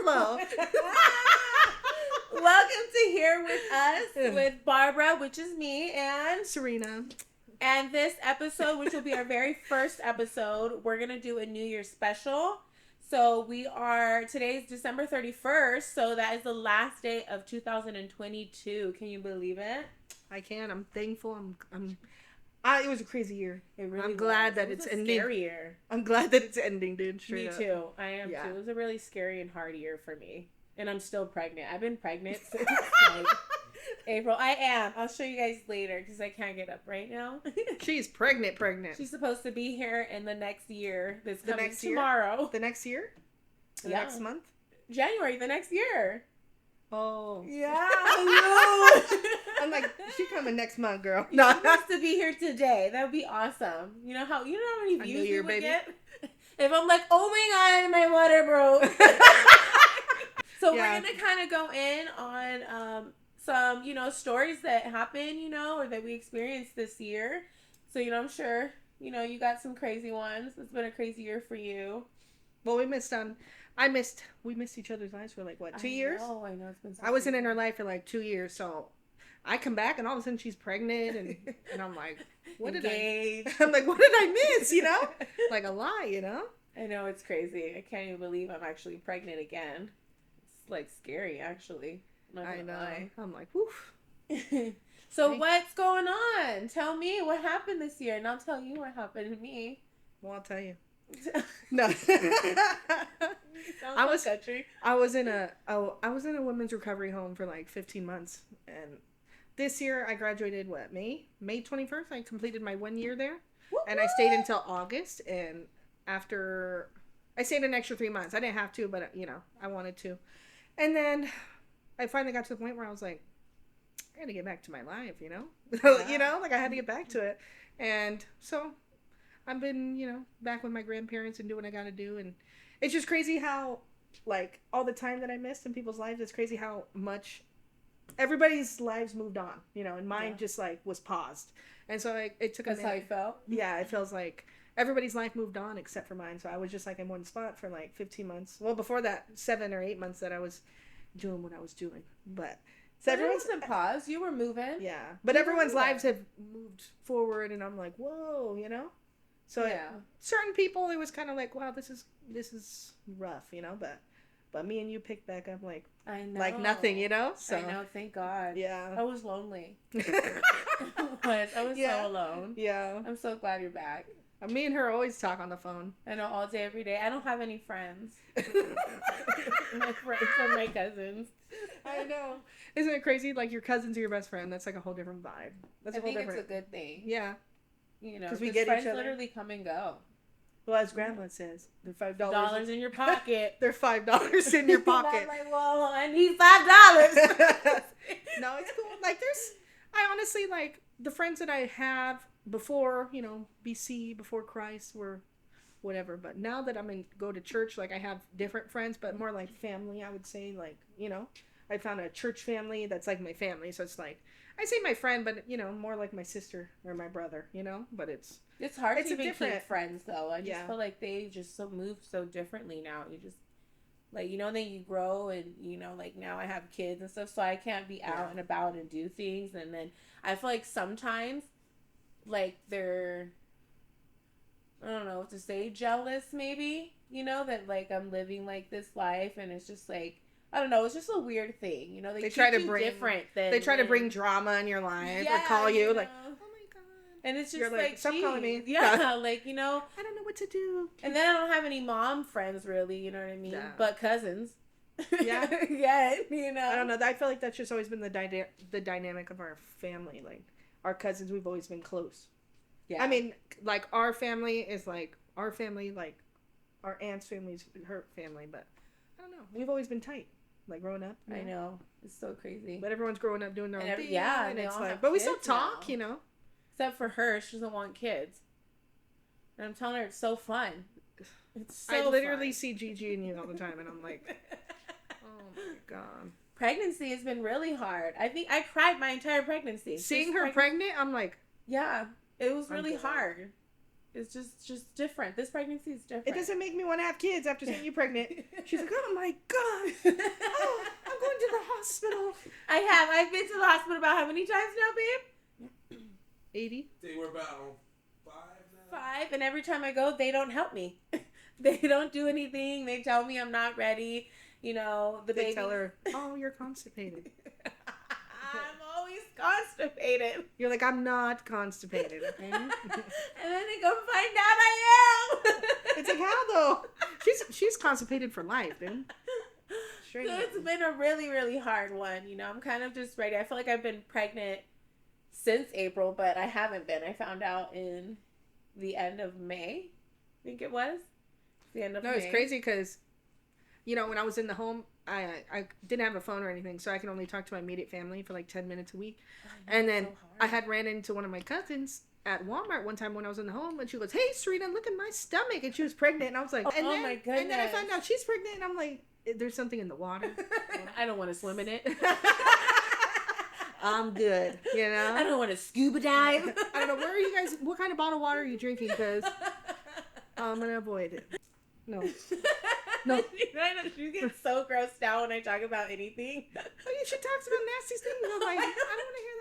hello. Welcome to Here With Us with Barbara, which is me, and Serena. And this episode, which will be our very first episode, we're going to do a New Year's special. So today's December 31st, so that is the last day of 2022. Can you believe it? I can. I'm thankful. It was a crazy year. I'm glad that it's ending. Scary year. I'm glad that it's ending, dude. Me too. I am too. It was a really scary and hard year for me. And I'm still pregnant. I've been pregnant since April. I am. I'll show you guys later because I can't get up right now. She's pregnant. She's supposed to be here in the next year. Next tomorrow. The next year? The next month? January, the next year. Oh. Yeah. I'm like, she's coming next month, girl. No. She's supposed to be here today. That would be awesome. You know how many views you would get? If I'm like, oh my God, my water broke. So we're going to kind of go in on some, stories that happen, or that we experienced this year. So, I'm sure, you got some crazy ones. It's been a crazy year for you. Well, we missed each other's lives for 2 years? I know. It's been so I wasn't in her life for 2 years, so I come back and all of a sudden she's pregnant and I'm like, what did I miss, Like a lot, I know, it's crazy. I can't even believe I'm actually pregnant again. It's scary, actually. I know. Lie. I'm like, woof. So what's going on? Tell me what happened this year, and I'll tell you what happened to me. Well, I'll tell you. No. I was in a women's recovery home for 15 months, and this year I graduated May 21st. I completed my 1 year there. And I stayed until August, and after I stayed an extra 3 months. I didn't have to, but I wanted to. And then I finally got to the point where I was like, I gotta get back to my life, Yeah. I had to get back to it. And so I've been, back with my grandparents and doing what I gotta do. And it's just crazy how, all the time that I missed in people's lives, it's crazy how much everybody's lives moved on, and mine just, was paused. And so it took a minute. That's how you felt? Yeah, it feels like everybody's life moved on except for mine. So I was just, in one spot for, 15 months. Well, before that, 7 or 8 months that I was doing what I was doing. But... So everyone's in pause. You were moving. Yeah. But everyone's lives have moved forward, and I'm like, whoa, So certain people, it was kind of like, wow, this is rough, But me and you picked back up I know. Like nothing, So I know, thank God. Yeah. I was lonely. I was so alone. Yeah. I'm so glad you're back. Me and her always talk on the phone. I know, all day, every day. I don't have any friends. My friends are my cousins. I know. Isn't it crazy? Your cousins are your best friend. That's a whole different vibe. I think it's a good thing. Yeah. Because we get friends each other. Literally come and go. Well, as Grandma says, they're $5 dollars in your pocket. They're $5 in your pocket. I'm like, well, I need $5. No, it's cool. I honestly the friends that I have before, BC, before Christ were whatever. But now that go to church, I have different friends, but more like family, I would say. I found a church family that's like my family. So it's I say my friend, but, more like my sister or my brother, But it's hard to even keep friends, though. I just feel like they just move so differently now. You just, then you grow and, now I have kids and stuff, so I can't be out and about and do things. And then I feel like sometimes, they're, I don't know what to say, jealous maybe, that I'm living this life, and it's just I don't know, it's just a weird thing, they try to bring different than they try to bring drama in your life or call you oh my God, and it's just you're stop calling me, I don't know what to do, and then I don't have any mom friends really, you know what I mean, but cousins. Yeah. I don't know, I feel like that's just always been the dynamic of our family. Our cousins, we've always been close. Yeah. I mean, our family is our family, our aunt's family is her family, but I don't know. We've always been tight, growing up. I know. It's so crazy. But everyone's growing up doing their own thing. Yeah, and it's but we still talk, Except for her, she doesn't want kids. And I'm telling her it's so fun. It's so I literally see Gigi and you all the time, and I'm like, oh my God. Pregnancy has been really hard. I think I cried my entire pregnancy. Seeing her pregnant, I'm like... Yeah. It was really hard. It's just different. This pregnancy is different. It doesn't make me want to have kids after seeing you pregnant. She's like, oh my God. Oh, I'm going to the hospital. I've been to the hospital about how many times now, babe? 80. They were about 5 now. 5, and every time I go, they don't help me. They don't do anything. They tell me I'm not ready. You know, the baby. They tell her, oh, you're constipated. I'm always constipated. You're like, I'm not constipated, okay? And then they go find out I am. It's like, how though? She's constipated for life, dude. So it's been a really, really hard one. You know, I'm kind of just ready. I feel like I've been pregnant since April, but I haven't been. I found out in the end of May, I think it was. The end of May. No, it's crazy because, you know, when I was in the home, I didn't have a phone or anything, so I can only talk to my immediate family for like 10 minutes a week. And then I had ran into one of my cousins at Walmart one time when I was in the home, and she goes, hey, Serena, look at my stomach. And she was pregnant, and I was like, my goodness. And then I found out she's pregnant, and I'm like, there's something in the water. I don't want to swim in it. I'm good, you know? I don't want to scuba dive. I don't know, where are you guys, what kind of bottled water are you drinking? Because I'm going to avoid it. No. No. You get so grossed out when I talk about anything. Oh, you should talk about nasty things. I'm like, I don't want to hear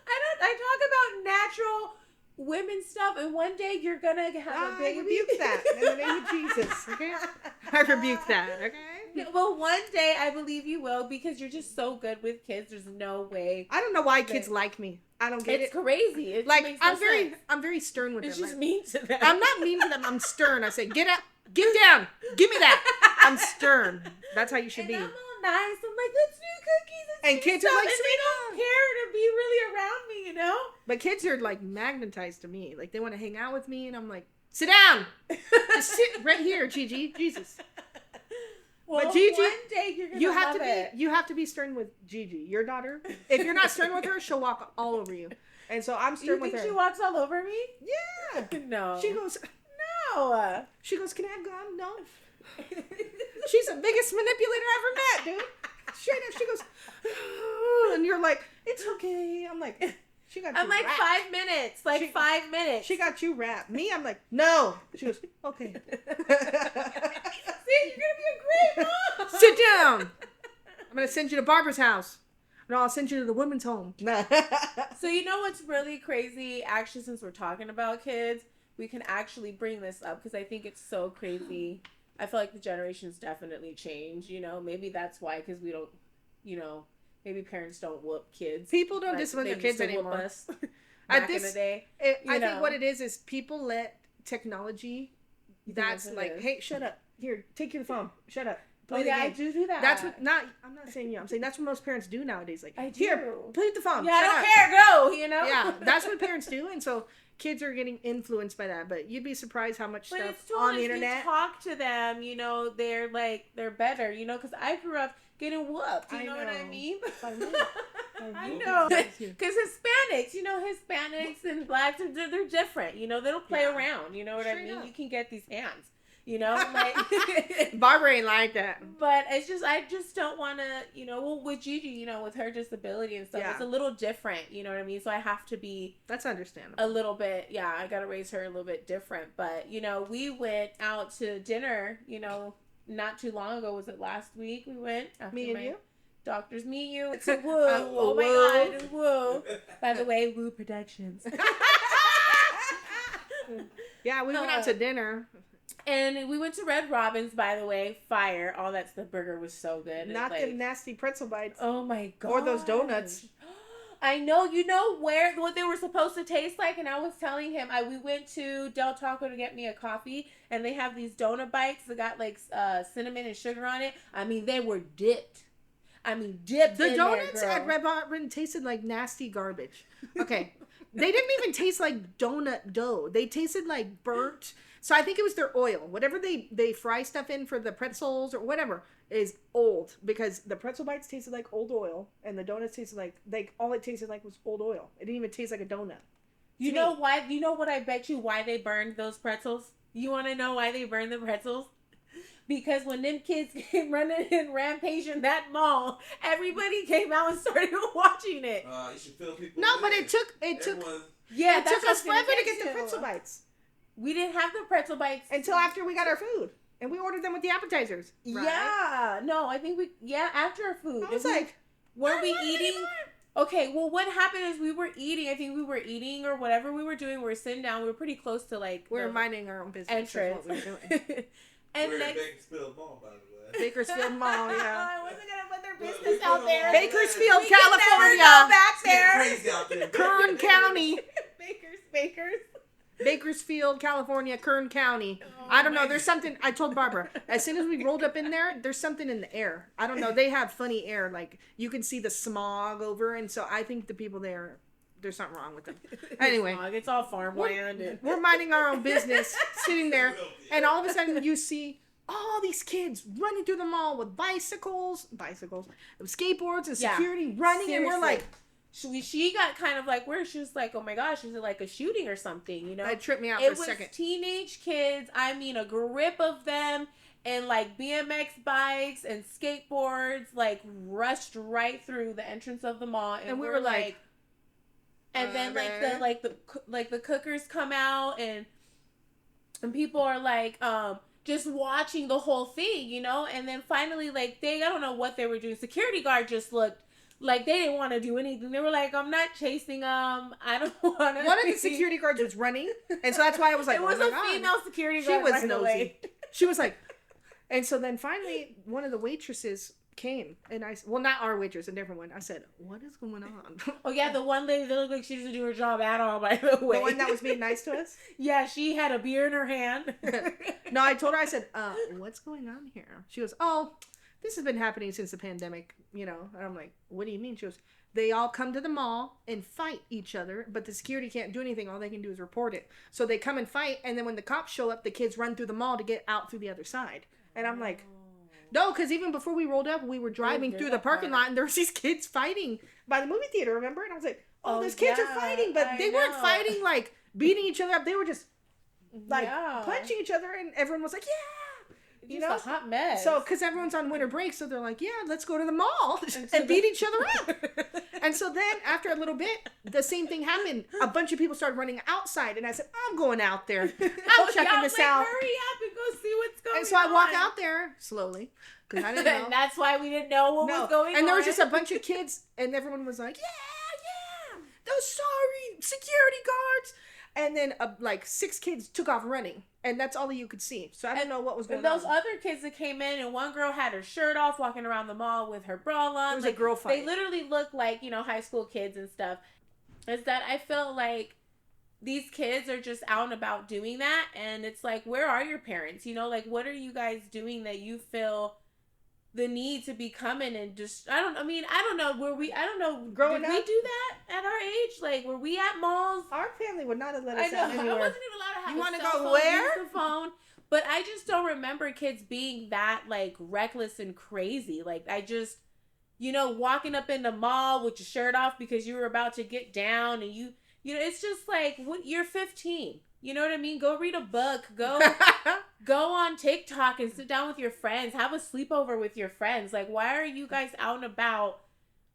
that. I talk about natural women stuff, and one day you're gonna have a baby. I rebuke that in the name of Jesus. Okay, I rebuke that. Okay. Well, one day I believe you will, because you're just so good with kids. There's no way. I don't know why kids like me. I don't get it. It's crazy. It like I'm very stern with them. It's just mean to them. I'm not mean to them. I'm stern. I say, get up, get down, give me that. I'm stern. That's how you should be. I'm all nice. I'm like, let's do cookies and kids are like, and they don't care to be really around me, you know. But kids are like magnetized to me. Like they want to hang out with me, and I'm like, sit down, just sit right here, Gigi. Jesus. Well, but Gigi, one day you're gonna love it. You have to be stern with Gigi, your daughter. If you're not stern with her, she'll walk all over you. And so I'm stern with her. You think she walks all over me? Yeah. No. She goes, no. She goes, can I have gum? No. She's the biggest manipulator I ever met, dude. Straight up, she goes, and you're like, it's okay. I'm like, she got you. I'm like wrapped. 5 minutes. 5 minutes. She got you wrapped. Me, I'm like, no. She goes, okay. See, you're gonna be a great mom. Sit down. I'm gonna send you to Barbara's house. No, I'll send you to the women's home. So you know what's really crazy? Actually, since we're talking about kids, we can actually bring this up because I think it's so crazy. I feel like the generations definitely change. You know, maybe that's why, because we don't, you know, maybe parents don't whoop kids. People don't discipline their kids anymore. Us back in the day. I think what it is people let technology. That's like, hey, shut up. Here, take your phone. Shut up. Play the game. I do that. That's what. I'm not saying you. I'm saying that's what most parents do nowadays. Like, here, play the phone. Yeah, I don't care. Go. You know. Yeah, that's what parents do, and so kids are getting influenced by that. But you'd be surprised how much stuff on the internet. You talk to them, you know, they're better, you know, because I grew up getting whooped. You know what I mean? I know. Because Hispanics, you know, Hispanics and blacks, they're different. You know, they don't play around. You know what I mean? You can get these hands. You know, like Barbara ain't like that. But it's just, I just don't want to, you know, well, with Gigi, you know, with her disability and stuff, it's a little different, you know what I mean? So I have to be, that's understandable, a little bit, I got to raise her a little bit different. But, you know, we went out to dinner, you know, not too long ago. Was it last week we went? Me and you? Doctors Meet You. It's a woo. Oh my God, woo. By the way, Woo Productions. Yeah, we went out to dinner. And we went to Red Robin's, by the way. Fire. Oh, the burger was so good. Not the nasty pretzel bites. Oh my God. Or those donuts. I know. You know what they were supposed to taste like? And I was telling him, we went to Del Taco to get me a coffee, and they have these donut bites that got like cinnamon and sugar on it. I mean, they were dipped. Dipped the in donuts there, at Red Robin tasted like nasty garbage. Okay. They didn't even taste like donut dough. They tasted like burnt. So I think it was their oil. Whatever they fry stuff in for the pretzels or whatever is old, because the pretzel bites tasted like old oil and the donuts tasted like all it tasted like was old oil. It didn't even taste like a donut. You know why? You know what I bet you why they burned those pretzels? You want to know why they burned the pretzels? Because when them kids came running and rampaging that mall, everybody came out and started watching it. You should fill people. No, but it took us forever to get the pretzel bites. We didn't have the pretzel bites until after we got our food. And we ordered them with the appetizers. Right? Yeah. No, I think after our food. I was like, were we eating? Okay, well, what happened is we were eating. I think we were eating or whatever we were doing. We were sitting down. We were pretty close to like. We were minding our own business. Entrance. What we were doing. And we're next, in Bakersfield Mall, by the way. Bakersfield Mall, yeah. I wasn't gonna put their business out there. Bakersfield, we California. Go back there. Crazy out there. Kern County. Bakers. Bakersfield, California, Kern County. Oh, I don't know. There's something. I told Barbara, as soon as we rolled up in there's something in the air. I don't know. They have funny air. Like, you can see the smog over. And so I think the people there's something wrong with them. Anyway. It's all farmland. We're minding our own business, sitting there. And all of a sudden, you see all these kids running through the mall with bicycles, skateboards, and security running. Seriously. And we're like, she got kind of like, where she was like, oh my gosh, is it like a shooting or something, you know? It tripped me out for a second. It was teenage kids, I mean a grip of them, and like BMX bikes and skateboards, like rushed right through the entrance of the mall. And we were like, and then like the cookers come out and people are like, just watching the whole thing, you know? And then finally, like, I don't know what they were doing. Security guard just looked like they didn't want to do anything. They were like, I'm not chasing them. I don't want to. One of the security guards was running. And so that's why I was like, it was a female security guard. She was nosy. She was like, and so then finally one of the waitresses came. And not our waitress, a different one. I said, what is going on? Oh, yeah, the one lady that looked like she doesn't do her job at all, by the way. The one that was being nice to us? Yeah, she had a beer in her hand. No, I told her, I said, what's going on here? She goes, oh, this has been happening since the pandemic, you know. And I'm like, what do you mean? She goes, they all come to the mall and fight each other, but the security can't do anything. All they can do is report it. So they come and fight, and then when the cops show up, the kids run through the mall to get out through the other side. And I'm like, no, because even before we rolled up, we were driving through the parking lot, and there was these kids fighting by the movie theater, remember? And I was like, those kids are fighting, but they weren't fighting, like, beating each other up. They were just, like, punching each other, and everyone was like, yeah. You know, a hot mess. So, because everyone's on winter break, so they're like, yeah, let's go to the mall and beat each other up. And so then, after a little bit, the same thing happened. A bunch of people started running outside, and I said, I'm going out there. I'm checking this out. Hurry up and go see what's going on. And so I walk out there slowly, because I didn't know. And that's why we didn't know what was going on. And there was just a bunch of kids, and everyone was like, yeah, those sorry security guards. And then, like, 6 kids took off running. And that's all you could see. So I don't know what was going on. Those other kids that came in, and one girl had her shirt off, walking around the mall with her bra on. It was a girl fight. They literally looked like, you know, high school kids and stuff. Is that I feel like these kids are just out and about doing that. And it's like, where are your parents? You know, like, what are you guys doing that you feel the need to be coming and just, I don't know. Growing up, did we do that at our age? Like, were we at malls? Our family would not have let us out I anywhere. wasn't even allowed to have you want to go where? Use the phone. But I just don't remember kids being that, like, reckless and crazy. Like, I just, you know, walking up in the mall with your shirt off because you were about to get down and you know, it's just like, you're 15. You know what I mean? Go read a book. Go on TikTok and sit down with your friends. Have a sleepover with your friends. Like, why are you guys out and about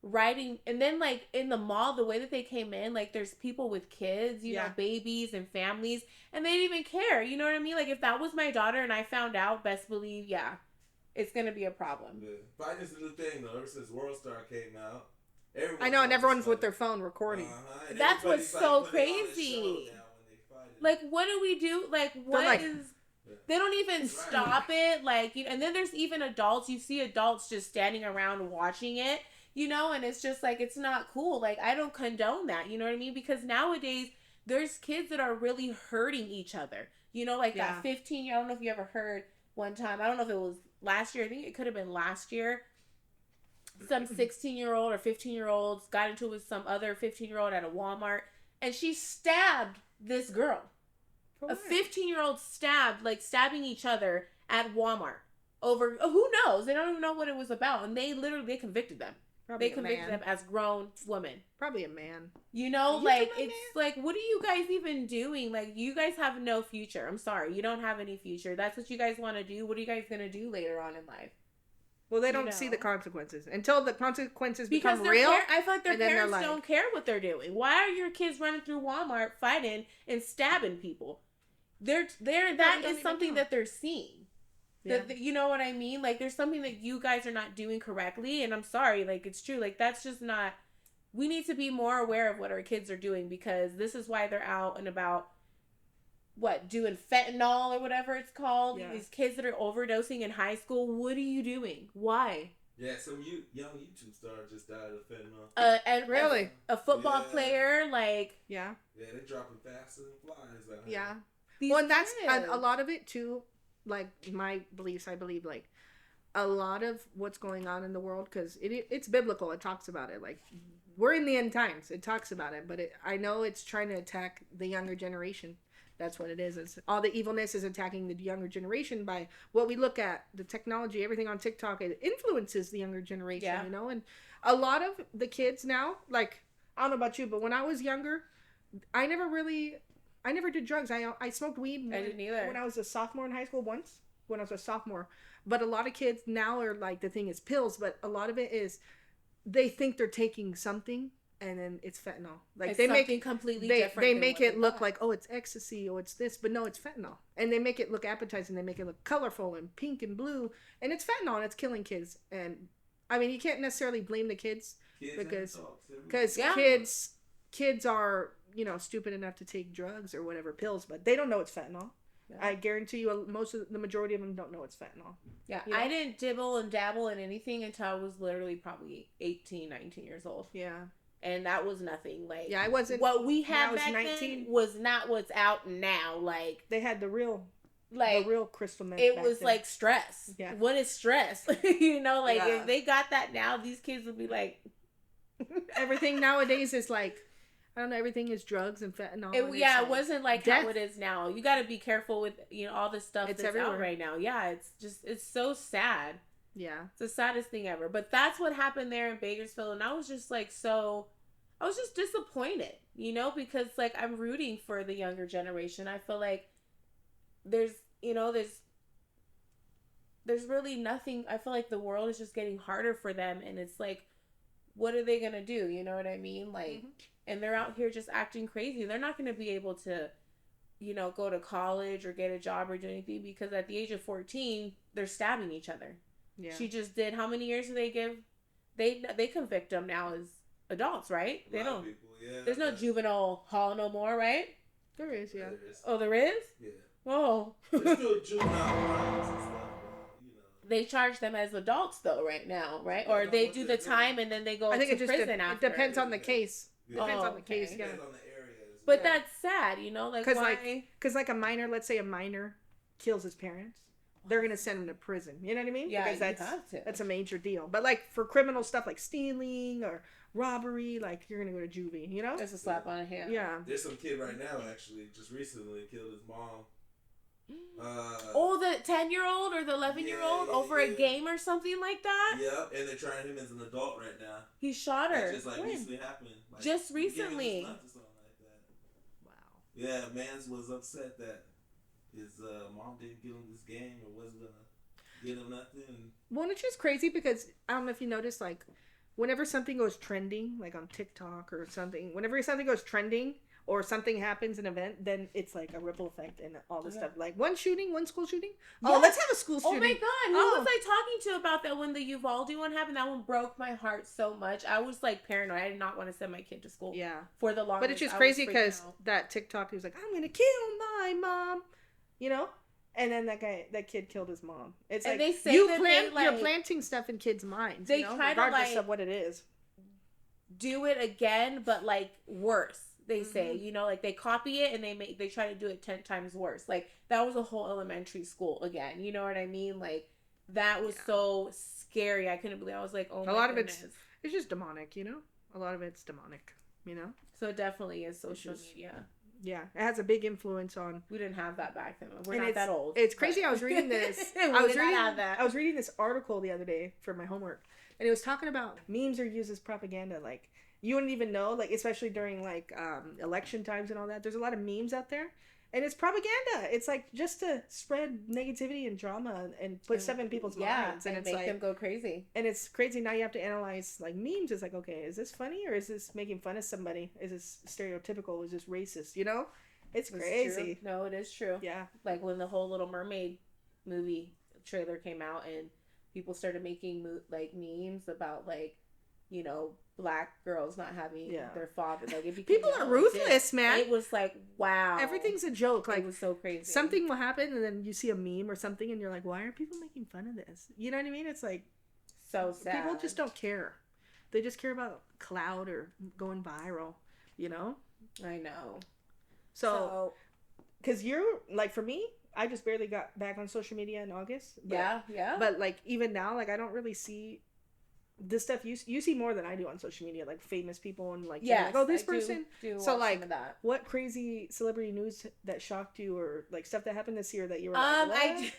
riding? And then, like, in the mall, the way that they came in, like, there's people with kids, you know, babies and families, and they didn't even care. You know what I mean? Like, if that was my daughter and I found out, best believe, it's going to be a problem. Yeah. Fighting's a new thing, though. Ever since World Star came out. I know, and everyone's with their phone recording. That's what's so crazy. Like, what do we do? Like, they don't even stop it. Like, you know, and then there's even adults. You see adults just standing around watching it, you know, and it's just like, it's not cool. Like, I don't condone that, you know what I mean? Because nowadays, there's kids that are really hurting each other. You know, like that 15-year, I don't know if you ever heard one time. I don't know if it was last year. I think it could have been last year. Some 16-year-old or 15-year-olds got into it with some other 15-year-old at a Walmart, and she stabbed this girl. A 15-year-old stabbing each other at Walmart over, who knows? They don't even know what it was about. And they convicted them. They convicted them as grown women. Probably a man. You know, like, it's like, what are you guys even doing? Like, you guys have no future. I'm sorry. You don't have any future. That's what you guys want to do. What are you guys going to do later on in life? Well, they don't see the consequences. Until the consequences become real. I feel like their parents don't care what they're doing. Why are your kids running through Walmart fighting and stabbing people? that is something that they're seeing. Yeah. You know what I mean? Like, there's something that you guys are not doing correctly, and I'm sorry, like, it's true. Like, that's just not. We need to be more aware of what our kids are doing, because this is why they're out and about. What, doing fentanyl or whatever it's called? Yeah. These kids that are overdosing in high school. What are you doing? Why? Yeah, some young YouTube star just died of fentanyl. And really, a football player, like yeah, they dropping faster than flies. Yeah, well, and that's a lot of it too. Like my beliefs, I believe like a lot of what's going on in the world, because it's biblical. It talks about it. Like we're in the end times. It talks about it, but I know it's trying to attack the younger generation. That's what it is. It's all the evilness is attacking the younger generation by what we look at, the technology, everything on TikTok. It influences the younger generation, you know? And a lot of the kids now, like, I don't know about you, but when I was younger, I never did drugs. I smoked weed I didn't either. When I was a sophomore in high school once, when I was a sophomore. But a lot of kids now are like, the thing is pills, but a lot of it is they think they're taking something. And then it's fentanyl. Like it's they make it completely different. They make it look like, oh, it's ecstasy, or it's this, but no, it's fentanyl. And they make it look appetizing. They make it look colorful and pink and blue, and it's fentanyl, and it's killing kids. And I mean, you can't necessarily blame the kids because kids are, you know, stupid enough to take drugs or whatever, pills, but they don't know it's fentanyl. Yeah. I guarantee you, the majority of them don't know it's fentanyl. Yeah, you know? I didn't dibble and dabble in anything until I was literally probably 18, 19 years old. Yeah. And that was nothing. Like, yeah, I wasn't. What we had back 19 then was not what's out now. Like, they had the real crystal meth. It was then. Like stress. Yeah. What is stress? You know, like if they got that now, these kids would be like. Everything nowadays is like, I don't know. Everything is drugs and fentanyl. It wasn't like death. How it is now. You got to be careful with all the stuff that's everywhere. Out right now. Yeah, it's so sad. Yeah, it's the saddest thing ever. But that's what happened there in Bakersfield, and I was just like I was just disappointed, you know, because like I'm rooting for the younger generation. I feel like there's really nothing. I feel like the world is just getting harder for them, and it's like, what are they gonna do? You know what I mean? Like, and they're out here just acting crazy. They're not gonna be able to, you know, go to college or get a job or do anything, because at the age of 14, they're stabbing each other. Yeah. She just did. How many years do they give? They convict them now as adults, right? They don't. People, yeah, there's no juvenile hall no more, right? There is, yeah. There is. Oh, there is? Yeah. Oh. There's still juvenile crimes and stuff. You know. They charge them as adults though, right now, right? Or they do the time and then they go to prison after. It depends on the case. Yeah. Depends on the case. Yeah. Depends on the areas. But that's sad, you know, like why? Because like a minor, let's say a minor kills his parents. They're going to send him to prison. You know what I mean? Yeah, because that's a major deal. But like for criminal stuff like stealing or robbery, like you're going to go to juvie, you know? It's a slap on the hand. Yeah. There's some kid right now actually just recently killed his mom. The 10-year-old or the 11-year-old over a game or something like that? Yeah, and they're trying him as an adult right now. He shot her. That just like recently happened. Like, just recently. Or something like that. Wow. Yeah, Mans was upset that his mom didn't give him this game or wasn't gonna give him nothing. Well, it's just crazy because I don't know if you noticed, like, whenever something goes trending, like on TikTok or something, whenever something goes trending or something happens, an event, then it's like a ripple effect and all this stuff. Like one school shooting. Yes. Oh, let's have a school shooting. Oh my God. Who was I talking to about that when the Uvalde one happened? That one broke my heart so much. I was like paranoid. I did not want to send my kid to school. Yeah. For the longest. But it's just crazy because that TikTok, he was like, I'm going to kill my mom. You know? And then that kid killed his mom. It's and like, you're planting stuff in kids' minds, they you know? Try regardless to, like, of what it is. Do it again, but like worse, they say. You know, like they copy it and they try to do it 10 times worse. Like that was a whole elementary school again. You know what I mean? Like that was so scary. I couldn't believe. I was like, oh my goodness. A lot of it's just demonic, you know? A lot of it's demonic, you know? So it definitely is social media. Yeah, it has a big influence on. We didn't have that back then. We're not that old. It's crazy. I was reading this. I was reading this article the other day for my homework, and it was talking about memes are used as propaganda. Like you wouldn't even know, like especially during like election times and all that. There's a lot of memes out there, and it's propaganda. It's like just to spread negativity and drama and put stuff in people's minds, and it's make like, them go crazy. And it's crazy. Now you have to analyze like memes. It's like, okay, is this funny or is this making fun of somebody? Is this stereotypical? Is this racist? You know, It's crazy. No, it is true. Yeah. Like when the whole Little Mermaid movie trailer came out and people started making like memes about like, you know, black girls not having their father. Like it people are ruthless, man. It was like, wow, everything's a joke. Like it was so crazy. Something will happen, and then you see a meme or something, and you're like, why are people making fun of this? You know what I mean? It's like so sad. People just don't care. They just care about clout or going viral. You know? I know. So, because you're like, for me, I just barely got back on social media in August. But, yeah. But like even now, like I don't really see this stuff. You see more than I do on social media, like famous people and like, like, oh, this person. Do so like, what crazy celebrity news that shocked you, or like stuff that happened this year that you were like,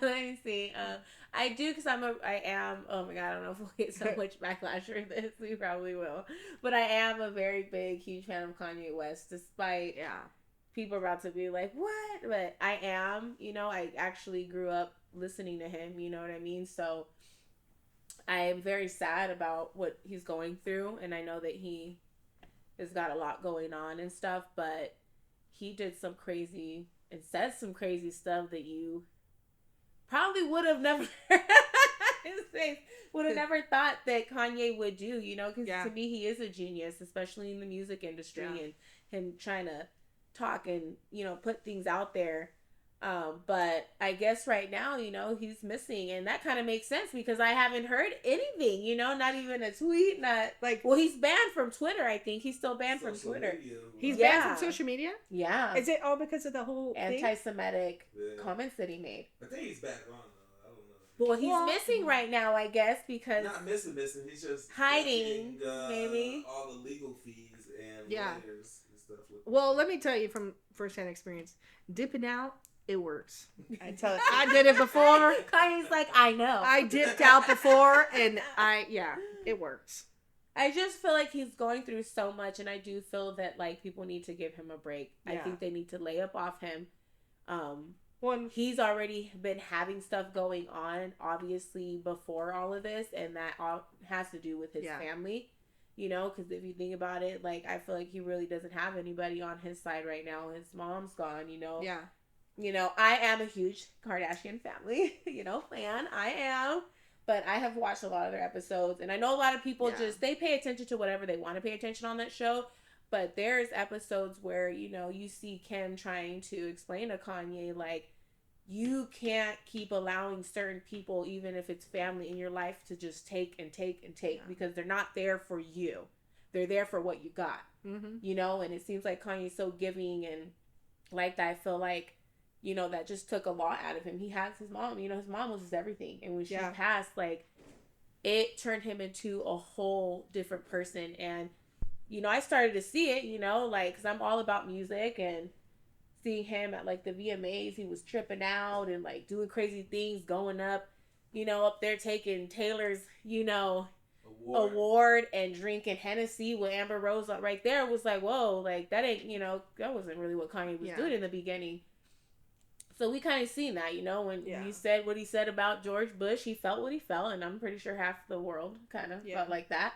let me see. I do, because I am. Oh my god, I don't know if we'll get so much backlash for this. We probably will, but I am a very big, huge fan of Kanye West, despite people about to be like, what? But I am. You know, I actually grew up listening to him. You know what I mean? So I am very sad about what he's going through, and I know that he has got a lot going on and stuff, but he did some crazy and said some crazy stuff that you probably would have never thought that Kanye would do, you know, because to me he is a genius, especially in the music industry, and him trying to talk and, you know, put things out there. But I guess right now, you know, he's missing, and that kind of makes sense because I haven't heard anything, you know, not even a tweet, not like, well, he's banned from Twitter. I think he's still banned from Twitter. He's banned from social media? Yeah. Is it all because of the whole anti-Semitic comments that he made? I think he's back on though. I don't know. Well, he's missing right now, I guess, because not missing. He's just hiding, maybe all the legal fees and lawyers and stuff. Well, let me tell you from firsthand experience, dipping out. It works. I tell you, I did it before. Kanye's like, I know. I dipped out before, and it works. I just feel like he's going through so much, and I do feel that like people need to give him a break. I think they need to lay up off him. He's already been having stuff going on, obviously, before all of this, and that all has to do with his family. You know, because if you think about it, like I feel like he really doesn't have anybody on his side right now. His mom's gone. You know. Yeah. You know, I am a huge Kardashian family, you know, fan. I am. But I have watched a lot of their episodes. And I know a lot of people they pay attention to whatever they want to pay attention on that show. But there's episodes where, you know, you see Kim trying to explain to Kanye, like, you can't keep allowing certain people, even if it's family in your life, to just take and take and take because they're not there for you. They're there for what you got, you know? And it seems like Kanye's so giving and like that. I feel like, you know, that just took a lot out of him. He has his mom. You know, his mom was his everything. And when she passed, like, it turned him into a whole different person. And, you know, I started to see it, you know, like, because I'm all about music. And seeing him at, like, the VMAs, he was tripping out and, like, doing crazy things, going up, you know, up there taking Taylor's, you know, award and drinking Hennessy with Amber Rose right there. It was like, whoa, like, that ain't, you know, that wasn't really what Kanye was doing in the beginning. So we kind of seen that, you know, when he said what he said about George Bush, he felt what he felt, and I'm pretty sure half the world kind of felt like that.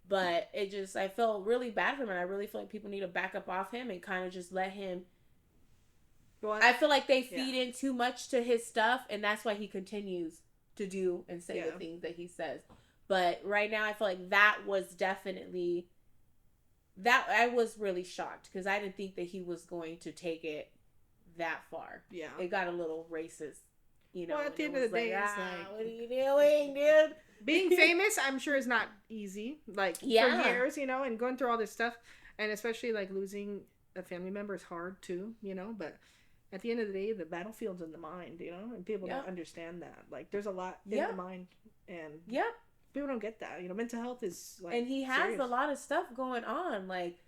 But it just, I felt really bad for him, and I really feel like people need to back up off him and kind of just let him. I feel like they feed in too much to his stuff, and that's why he continues to do and say the things that he says. But right now, I feel like that was definitely, that I was really shocked, because I didn't think that he was going to take it that far. Yeah. It got a little racist, you know. Well, at the end of the day, it's like, what are you doing, dude? Being famous, I'm sure, is not easy. Like, for years, you know, and going through all this stuff, and especially, like, losing a family member is hard, too, you know, but at the end of the day, the battlefield's in the mind, you know, and people don't understand that. Like, there's a lot in the mind, and people don't get that, you know. Mental health is, like, and he has serious. a lot of stuff going on. Like,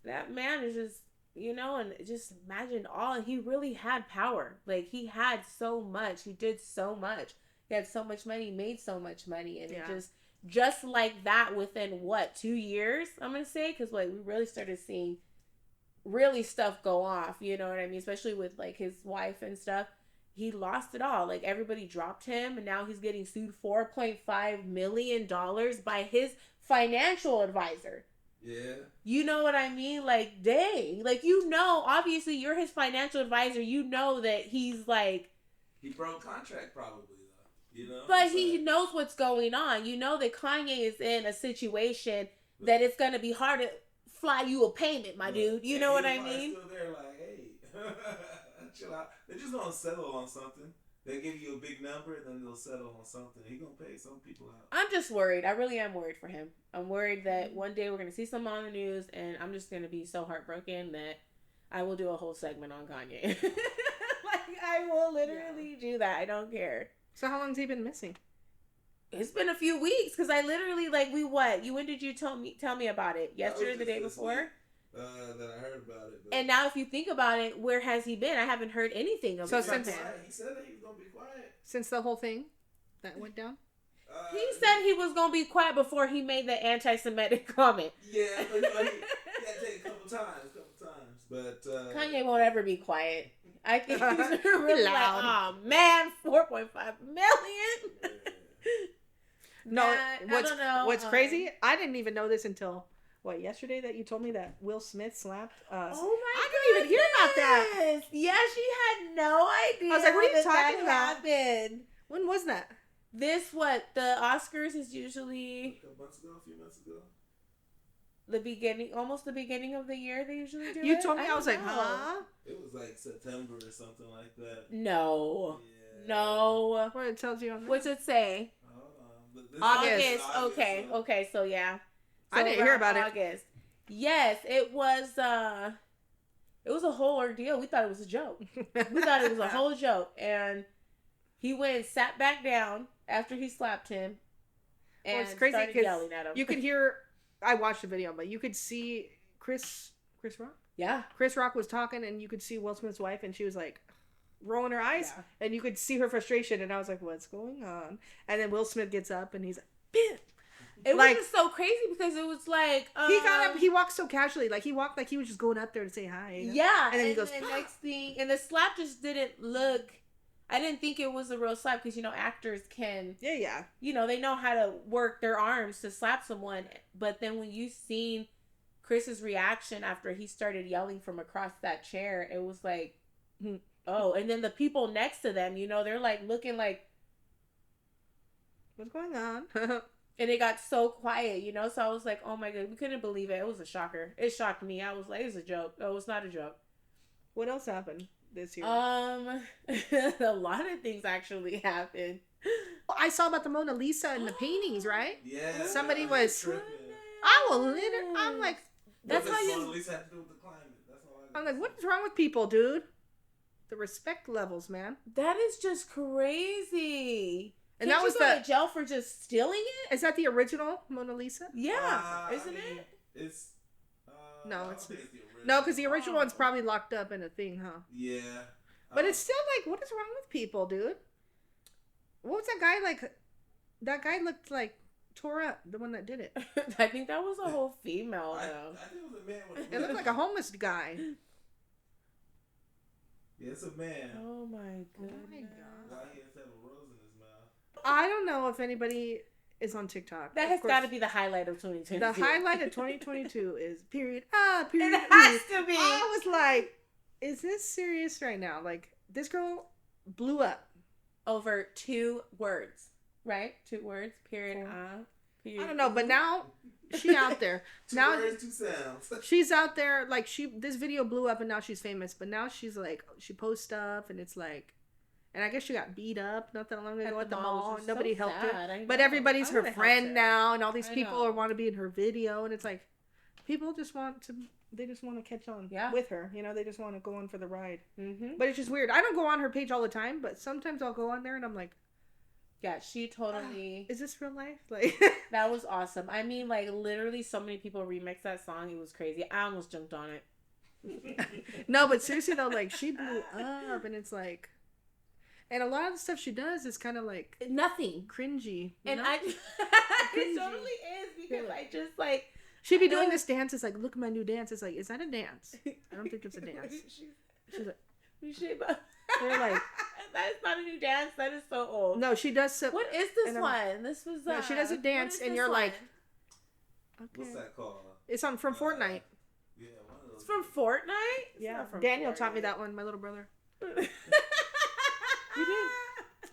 that man is just, you know, and just imagine he really had power. Like, he had so much. He did so much. He had so much money, made so much money. And it just like that within, 2 years, I'm going to say? Because, like, we really started seeing really stuff go off, you know what I mean? Especially with, like, his wife and stuff. He lost it all. Like, everybody dropped him, and now he's getting sued $4.5 million by his financial advisor. Yeah. You know what I mean? Like, dang. Like, you know, obviously you're his financial advisor. You know that he's like... He broke contract probably, though. You know? But he knows what's going on. You know that Kanye is in a situation that it's going to be hard to fly you a payment, my dude. You know what I mean? Still there like, hey, chill out. They're just going to settle on something. They give you a big number and then they'll settle on something. He's going to pay some people out. I'm just worried. I really am worried for him. I'm worried that one day we're going to see something on the news and I'm just going to be so heartbroken that I will do a whole segment on Kanye. Like, I will literally do that. I don't care. So how long has he been missing? It's been a few weeks because I literally, like, when did you tell me about it? Yesterday or the day before? That I heard about it. And now if you think about it, where has he been? I haven't heard anything of him. He said that he was going to be quiet. Since the whole thing that went down? He said he was going to be quiet before he made the anti-Semitic comment. Yeah, but he had to take a couple times. But Kanye won't ever be quiet. I think he's really loud. Like, oh man, 4.5 million. No, I don't know. What's crazy? I didn't even know this until yesterday that you told me that Will Smith slapped us. Oh my! I didn't even hear about that. Yeah, she had no idea. I was like, "What are you talking about?" Happened. When was that? The Oscars is usually a few months ago. The beginning of the year they usually do. You told me, I was like, huh? It was like September or something like that. No. Yeah. No. What it tells you on that? What's it say? August. Okay, so yeah. So I didn't hear about August. Yes, it was a whole ordeal. We thought it was a joke. We thought it was a whole joke. And he went and sat back down after he slapped him and it's crazy started yelling at him. You could hear, I watched the video, but you could see Chris Rock? Yeah. Chris Rock was talking and you could see Will Smith's wife and she was like rolling her eyes and you could see her frustration and I was like, what's going on? And then Will Smith gets up and he's like, bitch. It was just so crazy because it was like he got up. He walked so casually, like he walked like he was just going up there to say hi. You know? Yeah, and then he goes. The next thing, and the slap just didn't look. I didn't think it was a real slap because actors can. Yeah. They know how to work their arms to slap someone, but then when you seen Chris's reaction after he started yelling from across that chair, it was like, oh, and then the people next to them, they're like looking like, what's going on? And it got so quiet, so I was like, oh my God, we couldn't believe it. It was a shocker. It shocked me. I was like, it's a joke. Oh, it's not a joke. What else happened this year? A lot of things actually happened. I saw about the Mona Lisa and the paintings, right? Yeah. Somebody was, I'm like, that's how Mona Lisa had to do with the climate. That's all I'm like, what is wrong with people, dude? The respect levels, man. That is just crazy. And Can't that was you go to jail for just stealing it? Is that the original Mona Lisa? Yeah, isn't it? It's no, it's no, because the original one's probably locked up in a thing, huh? Yeah, but it's still like, what is wrong with people, dude? What was that guy like? That guy looked like tore up. The one that did it. I think that was a whole female. I think it was a man. It looked like a homeless guy. Yeah, it's a man. Oh my goodness. Oh my God. Why he has to have a rose in his mouth? I don't know if anybody is on TikTok. That has got to be the highlight of 2022. The highlight of 2022 is period. Period. It has to be. I was like, is this serious right now? Like, this girl blew up. Over 2 words, right? 2 words, period. I don't know, but now she out there. Now 2 words, 2 sounds. She's out there, like, this video blew up and now she's famous, but now she's like, she posts stuff and it's like, and I guess she got beat up not that long ago at the mall. Nobody helped her. But everybody's her friend now, and all these people want to be in her video, and it's like, people just want to, they just want to catch on with her. They just want to go on for the ride. Mm-hmm. But it's just weird. I don't go on her page all the time, but sometimes I'll go on there and I'm like, yeah, she totally. Is this real life? Like, that was awesome. I mean, like, literally so many people remixed that song. It was crazy. I almost jumped on it. No, but seriously though, like, she blew up, and it's like, and a lot of the stuff she does is kind of like nothing cringy. And it totally is, because I just like, she'd be doing this dance. It's like, look at my new dance. It's like, is that a dance? I don't think it's a dance. She's like, they're like, that is not a new dance. That is so old. No, she does. What is this one? This was. No, she does a dance, and you're like, What's that called? It's from Fortnite. Yeah, one of those. It's from Fortnite? Yeah, Daniel taught me that one, my little brother. You did.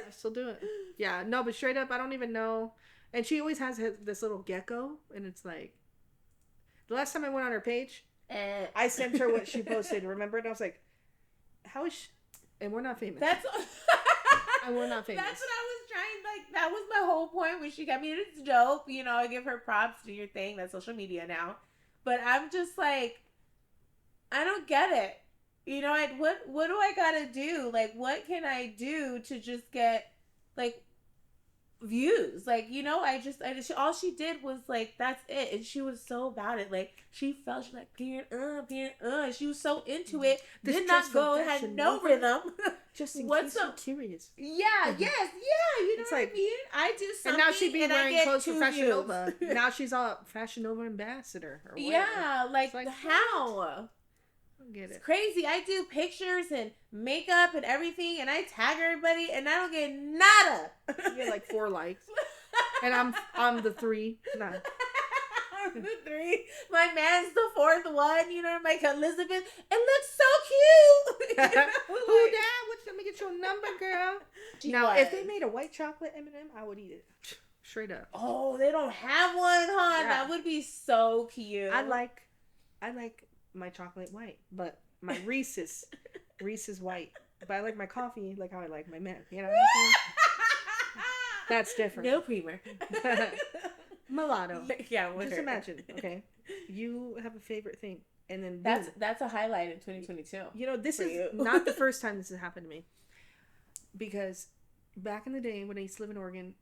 I still do it. Yeah, no, but straight up, I don't even know. And she always has this little gecko, and it's like, the last time I went on her page, I sent her what she posted. Remember? And I was like, how is she? And we're not famous. And we're not famous. That's what I was trying. Like, that was my whole point when she got me. It's dope. You know, I give her props, do your thing. That's social media now. But I'm just like, I don't get it. You know, what do I gotta do? Like, what can I do to just get, like, views? Like, you know, I just all she did was like, that's it. And she was so about it. Like, she like parent. She was so into it. Did not go, had no rhythm. Just in case you're curious. Yeah, yes, yeah. You know it's what I mean? I do something. And now she'd be wearing clothes for Fashion Nova. Now she's a Fashion Nova ambassador. Or yeah, like how? Get it. It's crazy. I do pictures and makeup and everything, and I tag everybody, and I don't get nada. You get like 4 likes, and I'm the 3. Nah. I'm the 3. My man's the 4th one. You know, like Elizabeth. It looks so cute. You know, who that? Let me get your number, girl. If they made a white chocolate M&M, I would eat it. Straight up. Oh, they don't have one, huh? Yeah. That would be so cute. I like my chocolate white, but my Reese's white. But I like my coffee like how I like my man. You know what I'm saying? That's different. No creamer. Mulatto. Yeah, just imagine. Okay, you have a favorite thing, and then that's a highlight in 2022. You know, this is not the first time this has happened to me. Because back in the day when I used to live in Oregon,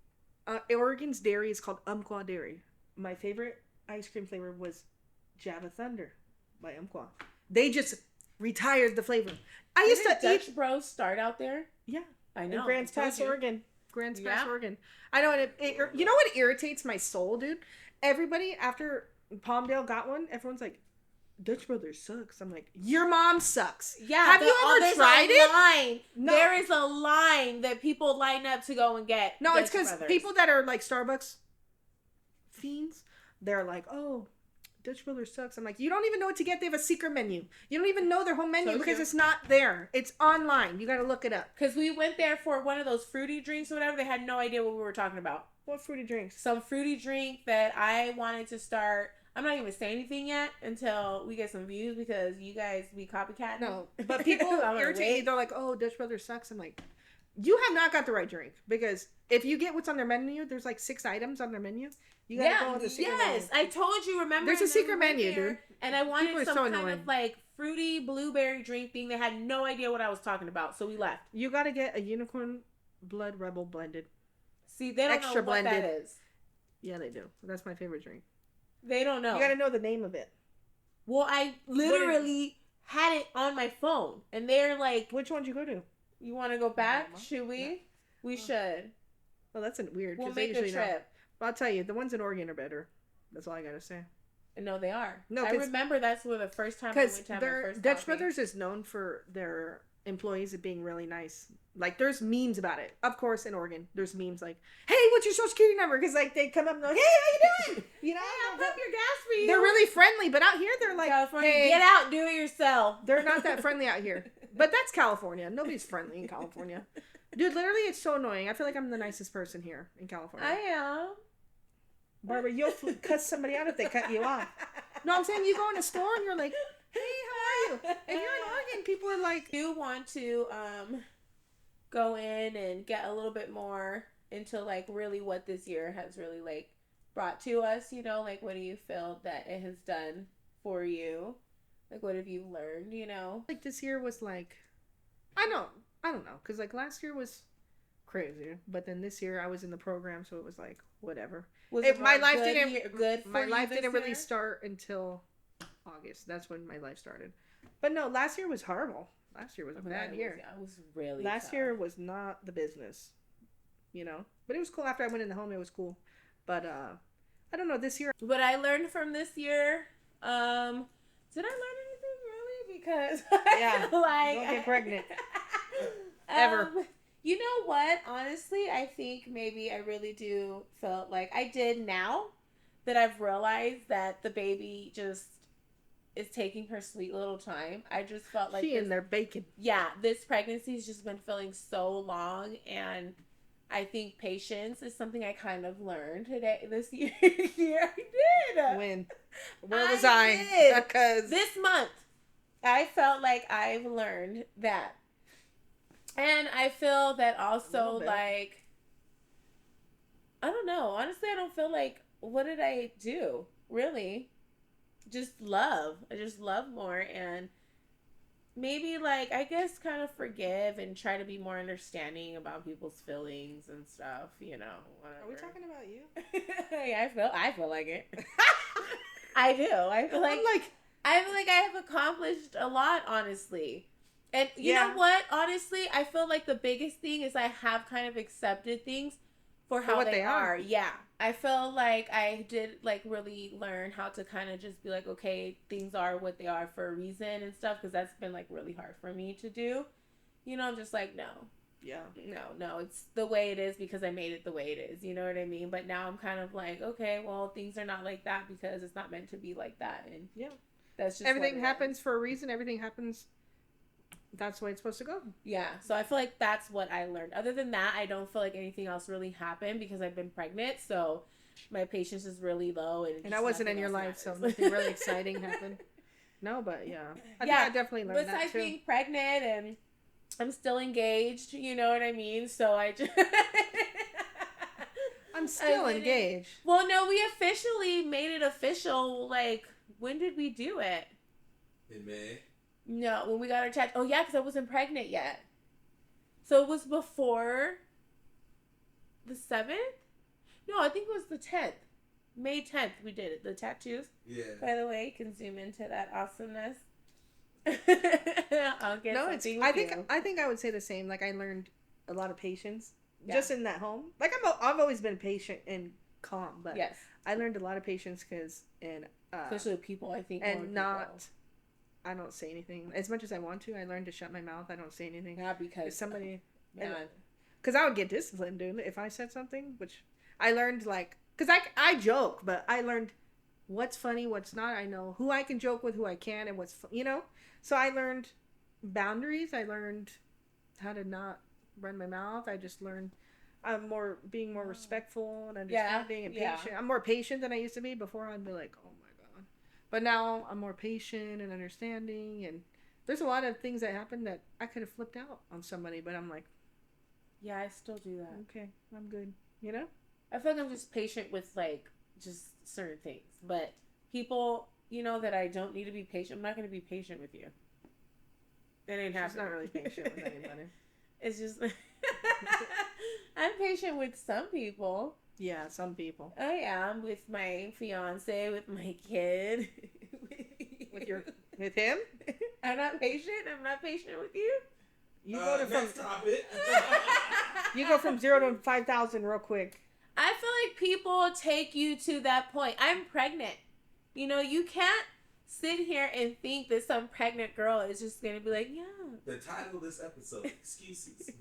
Oregon's dairy is called Umpqua Dairy. My favorite ice cream flavor was Java Thunder by Umpqua. They just retired the flavor. I used to Dutch Bros start out there. Yeah, I know. In Grants Pass, Oregon. Oregon. I know it. You know what irritates my soul, dude? Everybody after Palmdale got one, everyone's like, Dutch Brothers sucks. I'm like, your mom sucks. Yeah. Have you ever tried it? Line. No. There is a line that people line up to go and get. No, it's because people that are like Starbucks fiends, they're like, oh, Dutch Brothers sucks. I'm like, you don't even know what to get. They have a secret menu. You don't even know their home menu because it's not there. It's online. You got to look it up. Because we went there for one of those fruity drinks or whatever. They had no idea what we were talking about. What fruity drinks? Some fruity drink that I wanted to start. I'm not even saying anything yet until we get some views because you guys be copycatting. No, but people irritate me. They're like, oh, Dutch Brothers sucks. I'm like, you have not got the right drink because if you get what's on their menu, there's like 6 items on their menu. You gotta go with the secret menu. I told you. Remember, there's a secret menu, dude. And I wanted some kind of like fruity blueberry drink thing. They had no idea what I was talking about, so we left. You gotta get a Unicorn Blood Rebel blended. See, they don't extra know what blended. That is. Yeah, they do. That's my favorite drink. They don't know. You gotta know the name of it. Well, I literally had it on my phone, and they're like, "Which one did you go to? You want to go back? Should we? Yeah. We should. Well, that's weird. We'll make a trip. Know. But I'll tell you, the ones in Oregon are better. That's all I gotta say. No, they are. No, I remember that's where the first time I went to have my first Dutch coffee. Brothers is known for their employees being really nice. Like, there's memes about it. Of course, in Oregon, there's memes like, "Hey, what's your social security number?" Because like they come up and go, "Hey, how you doing?" You know, hey, I'll pump your gas for you. They're really friendly, but out here they're like, California, "Hey, get out, and do it yourself." They're not that friendly out here. But that's California. Nobody's friendly in California. Dude, literally, it's so annoying. I feel like I'm the nicest person here in California. I am. Barbara, you'll cuss somebody out if they cut you off. No, I'm saying you go in a store and you're like, "Hey, how are you?" If you're in Oregon, people are like, "Do you want to go in and get a little bit more into like really what this year has really like brought to us? You know, like what do you feel that it has done for you? Like what have you learned? You know, like this year was like, I don't know, because like last year was crazy, but then this year I was in the program, so it was like whatever. My life didn't really start until August. That's when my life started. But no, last year was horrible. Last year was a bad year. I was really last year was not the business, you know. But it was cool after I went in the home. It was cool, but I don't know this year. What I learned from this year, did I learn anything really? Because I feel like don't get pregnant ever. You know what? Honestly, I think maybe I really do feel like I did now, that I've realized that the baby just is taking her sweet little time. I just felt like she in there baking. Yeah, this pregnancy's just been feeling so long, and I think patience is something I kind of learned this year. Yeah, I did. When? Where was I? Because this month, I felt like I've learned that. And I feel that also, like, I don't know. Honestly, I don't feel like, what did I do? Really? Just love. I just love more, and maybe, like, I guess kind of forgive and try to be more understanding about people's feelings and stuff, you know, whatever. Are we talking about you? Yeah, I feel like it. I do. I feel like I have accomplished a lot, honestly. And you know what? Honestly, I feel like the biggest thing is I have kind of accepted things for how they are. Yeah. I feel like I did, like, really learn how to kind of just be like, okay, things are what they are for a reason and stuff, because that's been, like, really hard for me to do. You know, I'm just like, no. Yeah. No, it's the way it is because I made it the way it is. You know what I mean? But now I'm kind of like, okay, well, things are not like that because it's not meant to be like that. And yeah, that's just everything happens for a reason. Everything happens. That's the way it's supposed to go. Yeah. So I feel like that's what I learned. Other than that, I don't feel like anything else really happened because I've been pregnant. So my patience is really low. And I wasn't in your life, so nothing really exciting happened. No, but yeah. I think I definitely learned that too. Besides being pregnant, and I'm still engaged, you know what I mean? So I just... I'm still engaged. Well, no, we officially made it official. Like, when did we do it? In May. No, when we got our tattoo. Oh, yeah, because I wasn't pregnant yet. So it was before the 7th? No, I think it was the 10th. May 10th we did it. The tattoos. Yeah. By the way, you can zoom into that awesomeness. I'll get something with you. I think I would say the same. Like, I learned a lot of patience just in that home. Like, I've always been patient and calm, but yes, I learned a lot of patience especially with people, I think, and I don't say anything as much as I want to. I learned to shut my mouth. I don't say anything. Yeah, because somebody, because I would get disciplined, dude, if I said something. Which I learned, like, because I joke, but I learned what's funny, what's not. I know who I can joke with, who I can, and what's So I learned boundaries. I learned how to not run my mouth. I just learned being more respectful and understanding and patient. I'm more patient than I used to be. Before I'd be like, oh my god. But now I'm more patient and understanding, and there's a lot of things that happen that I could have flipped out on somebody, but I'm like, yeah, I still do that. Okay, I'm good. You know? I feel like I'm just patient with, like, just certain things. But people, that I don't need to be patient, I'm not going to be patient with you. It ain't happening. She's not really patient with anybody. It's just... I'm patient with some people. Yeah, some people. I am with my fiance, with my kid. With him? I'm not patient. I'm not patient with you. You go to you go from 0 to 5,000 real quick. I feel like people take you to that point. I'm pregnant. You can't sit here and think that some pregnant girl is just going to be like, yeah. The title of this episode, Excuses.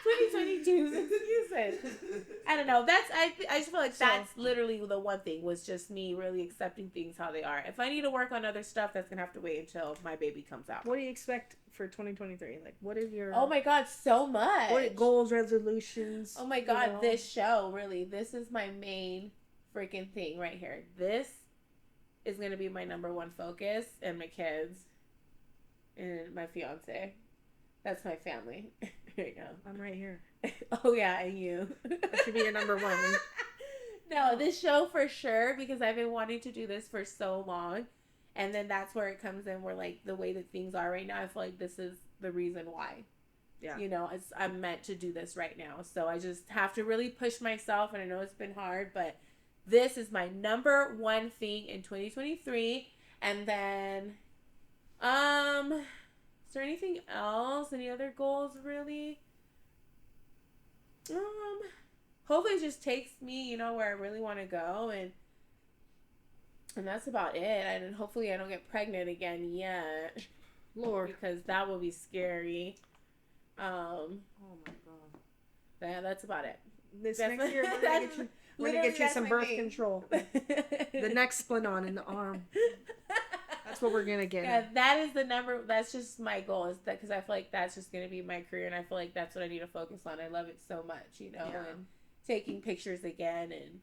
2022's excuses. I don't know. I just feel like that's literally the one thing, was just me really accepting things how they are. If I need to work on other stuff, that's going to have to wait until my baby comes out. What do you expect for 2023? Like, what is your... Oh my God, so much. What goals, resolutions? Oh my God, this show, really. This is my main freaking thing right here. This is going to be my number one focus, and my kids and my fiance. That's my family. Here you go. I'm right here. Oh yeah, and you. That should be your number one. No, this show for sure, because I've been wanting to do this for so long. And then that's where it comes in, where, like, the way that things are right now, I feel like this is the reason why. Yeah. I'm meant to do this right now. So I just have to really push myself, and I know it's been hard, but this is my number one thing in 2023. And then, is there anything else? Any other goals, really? Hopefully it just takes me, where I really want to go, and that's about it. And hopefully I don't get pregnant again yet. Lord. Because that will be scary. Oh my God. Yeah, that's about it. This next year, we're gonna get you some birth control. The next split-on in the arm. That's what we're gonna get. Yeah, that is the number. That's just my goal. Is that because I feel like that's just gonna be my career, and I feel like that's what I need to focus on. I love it so much, you know, and taking pictures again, and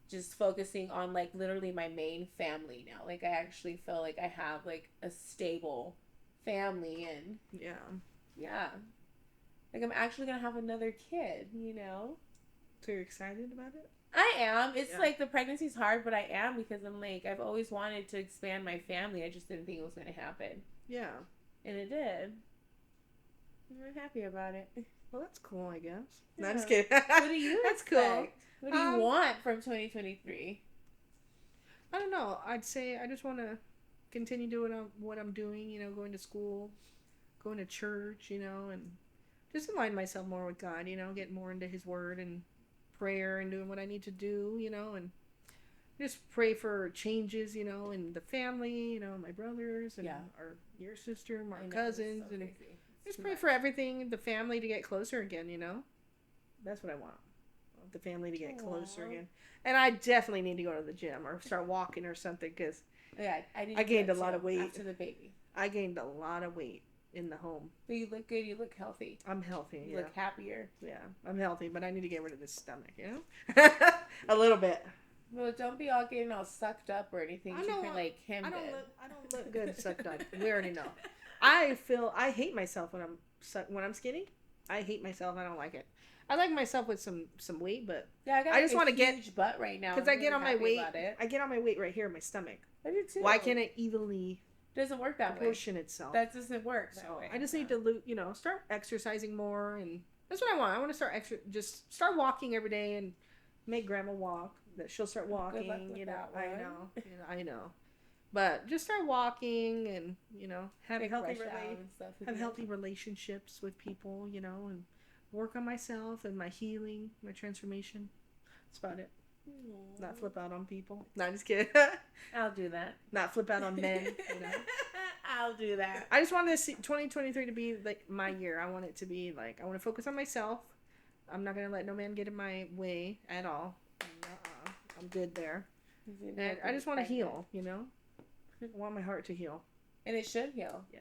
just focusing on like literally my main family now. Like I actually feel like I have like a stable family, and yeah, like I'm actually gonna have another kid, you know. So you're excited about it? I am. It's like the pregnancy's hard, but I am because I'm like I've always wanted to expand my family. I just didn't think it was gonna happen. Yeah, and it did. I'm happy about it. Well, that's cool, I guess. Yeah. No, I'm just kidding. What do you That's expect? Cool. What do you want from 2023? I don't know. I'd say I just want to continue doing what I'm doing, you know, going to school, going to church, you know, and just align myself more with God, you know, get more into His Word and prayer and doing what I need to do, you know, and just pray for changes, you know, in the family, you know, my brothers and your sister, my cousins, so and just pray for everything, the family to get closer again, you know. That's what I want. The family to get closer again. And I definitely need to go to the gym or start walking or something because I gained a lot of weight after the baby. I gained a lot of weight in the home. But you look good. You look healthy. I'm healthy. You look happier. Yeah, I'm healthy, but I need to get rid of this stomach, you know? A little bit. Well, don't be all getting all sucked up or anything. I don't look good sucked up. We already know. I hate myself when I'm skinny. I hate myself. I don't like it. I like myself with some weight, but I just want to get huge butt right now because I get on my weight. I get on my weight right here in my stomach. I do too. Why can't it evenly? Doesn't work that proportion itself. That doesn't work that way. I just need to start exercising more, and that's what I want. I want to just start walking every day and make grandma walk. That she'll start walking. Good luck with that one. I know. But just start walking and have healthy relationships with people, and work on myself and my healing, my transformation. That's about it. Aww. Not flip out on people. No, I'm just kidding. I'll do that. Not flip out on men. I'll do that. I just want 2023 to be like my year. I want it to be like, I want to focus on myself. I'm not going to let no man get in my way at all. I'm good there. And I just want to heal, I want my heart to heal. And it should heal. Yeah.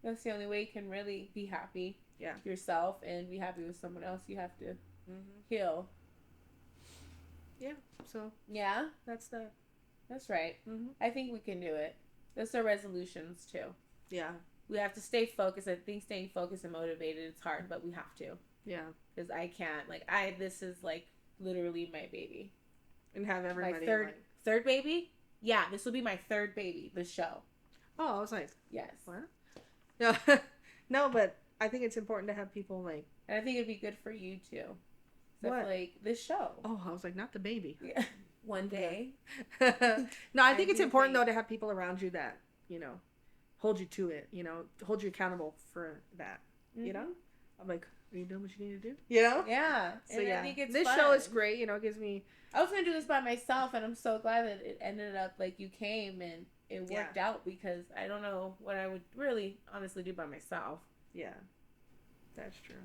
That's the only way you can really be happy. Yeah. Yourself and be happy with someone else. You have to heal. Yeah. So. Yeah. That's that. That's right. Mm-hmm. I think we can do it. Those are resolutions too. Yeah. We have to stay focused. I think staying focused and motivated is hard, but we have to. Yeah. Because I can't. This is literally my baby. And have everybody. My third baby? Yeah, this will be my third baby, the show. Oh, I was like. Yes. What? No, no, but I think it's important to have people And I think it'd be good for you too. So what? This show. Oh, I was like, not the baby. Yeah. One day. No, I think it's important though to have people around you that, hold you to it, hold you accountable for that, I'm like, are you doing what you need to do? Yeah. So I think it's this fun. Show is great, it gives me. I was going to do this by myself and I'm so glad that it ended up you came and it worked out because I don't know what I would really honestly do by myself. Yeah. That's true.